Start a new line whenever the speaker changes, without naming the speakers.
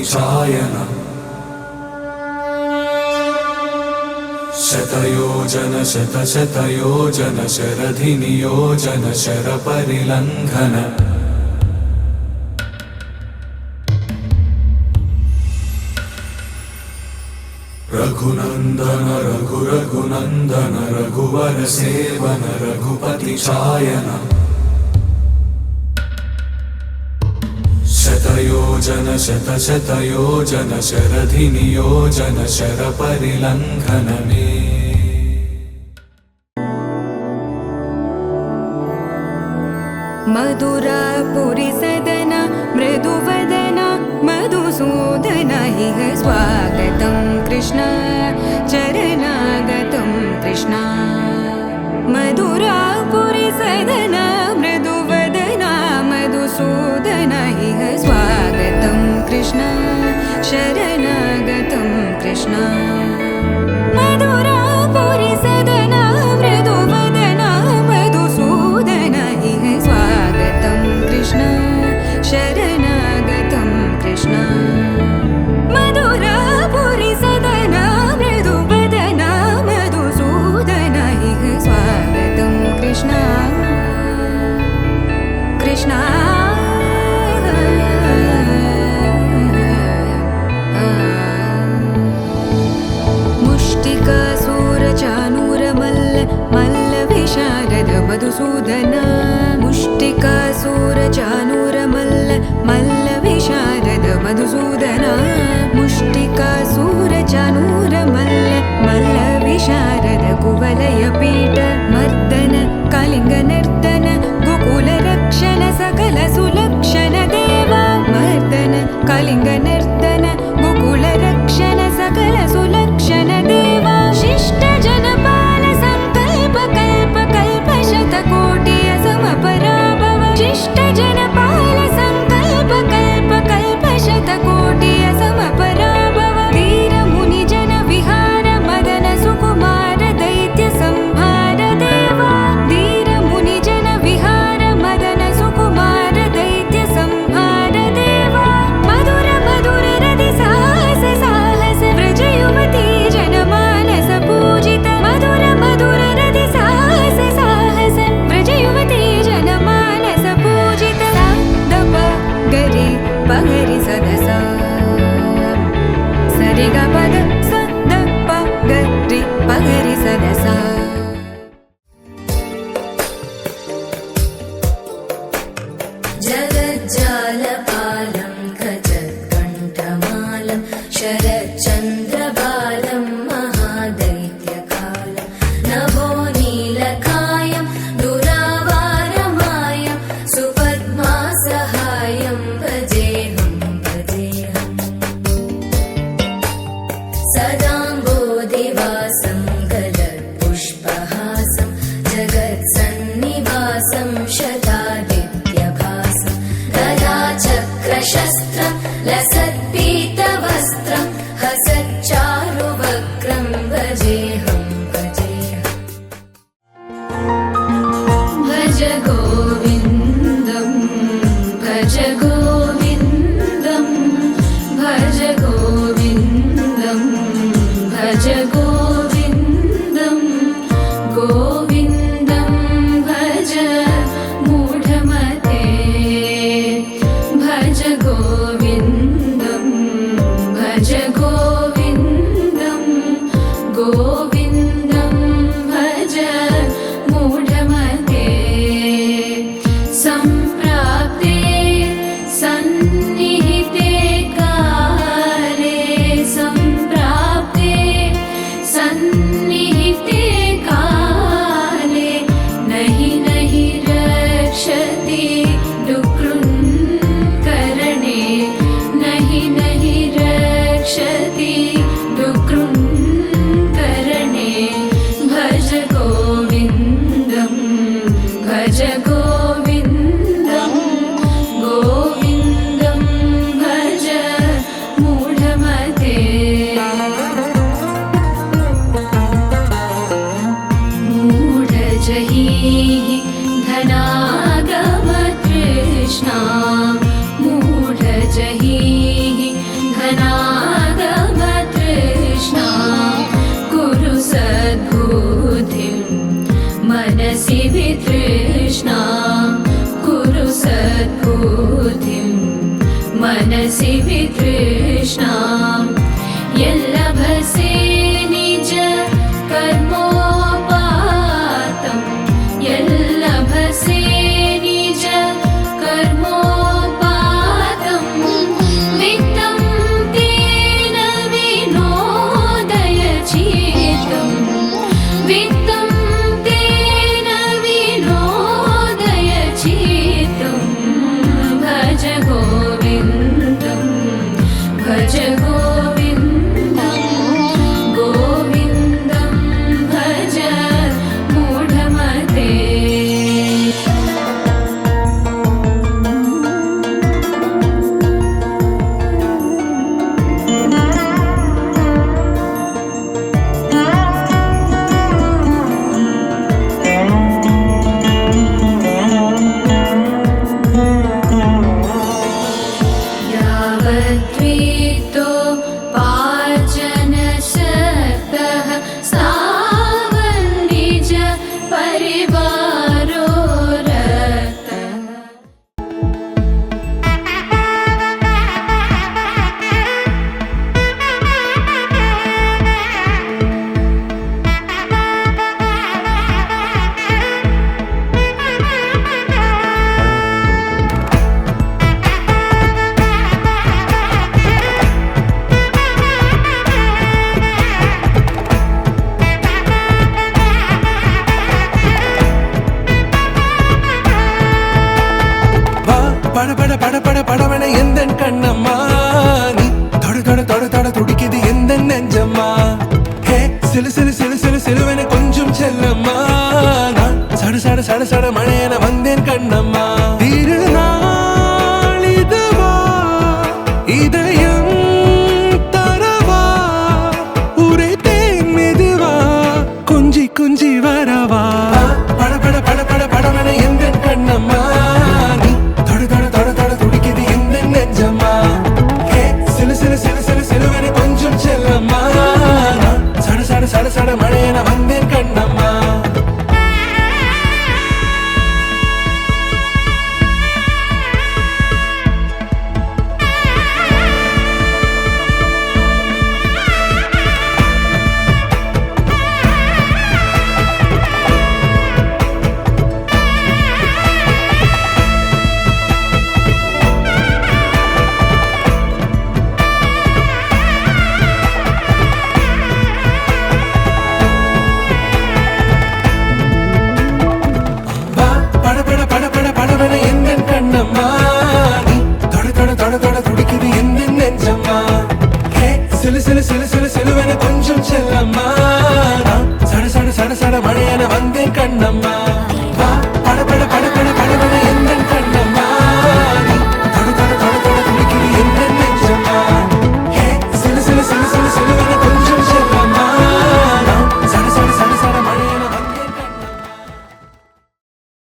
रघुपतिशायनम् शतयोजन शतशतयोजन शरधिनियोजन शरपरिलङ्घन रघुनन्दन रघुनन्दन रघुवर seven रघुपतिशायनम् शतयोजन शतशतयोजन शरधिनियोजन शरपरिलङ्घन मे
मधुरापुरी सदन मृदुवदन मधुसूदन इह स्वागतं कृष्ण चरणागतं कृष्ण मधुरापुरी सदन मृदुवदन मधुसूदन इह स्वागतं कृष्ण शरणागतं कृष्ण मधुरापुरी सदन मृदुवदन मधुसूदन इह स्वागतं कृष्ण शरणागतं कृष्ण मधुरापुरी सदन मृदुवदन मधुसूदन इह स्वागतं कृष्ण कृष्ण मुष्टिकासूरचानूरमल्ल मल्लविशारद मधुसूदन मुष्टिकासूरचानूरमल्ल मल्लविशारद मधुसूदन मुष्टिकासूरचानूरमल्ल मल्लविशारद कुवलयपीठ मर्दन कलिङ्गनर्दन गोकुलरक्षण सकल सुलक्षण देवा मर्दन कलिङ्गनर्दन गोकुलरक्षण सकल सुलक्षण देवा शिष्ट जनपाल संकल्प कल्प कल्प शतकोटि असमपराभव शिष्ट जनपाल संकल्प कल्प कल्प शतकोटि असमपराभव वीर मुनि जन विहार मदन सुकुमार दैत्य संहार देवा वीर मुनि जन विहार मदन सुकुमार दैत्य संहार देवा मधुर मधुर रति साहस साहस व्रज युवती जनमानस पूजित मधुर मधुर रति साहस साहस व्रज युवती जनमानस पूजित दप गरि पगरि सदस सरि ग पद स द प गरि पगरि सदस
जगज्जालपालं खचत्कण्ठमालं शरच्चन्द्रबालं महादैत्यकालं नभो नीलकायं दुरावारमायं सुपद्मासहायं भजेऽहं भजेऽहम् सदाम्बोधिवासं गलत्पुष्पहासं जगत्सन्निवासं शतादित्यभासं गदाचक्रशस्त्रं लसत्पीतवस्त्रं
பட பட படவன எந்தன் கண்ணம்மா நீ தொட தொட தொட தொட துடிக்குது எந்தன் நெஞ்சம்மா ஹே சிலு சிலு சிலு சிலு சிலுவன கொஞ்சம் செல்லம்மா நான் சட சட சட சட மழையன வந்தேன் கண்ணம்மா திருநாள் இதுவா இதயம் தரவா உரைத்தேன் மெதுவா கொஞ்சி கொஞ்சி வரவா பட பட பட பட படவன எந்தன் கண்ணம்மா நீ தொட தொட தொட தொட துடிக்குது எந்தன் நெஞ்சம்மா ஹே சிலு சிலு சிலு சிலு சிலுவன கொஞ்சம் செல்லம்மா நான் சட சட சட சட மழையன வந்தேன் கண்ணம்மா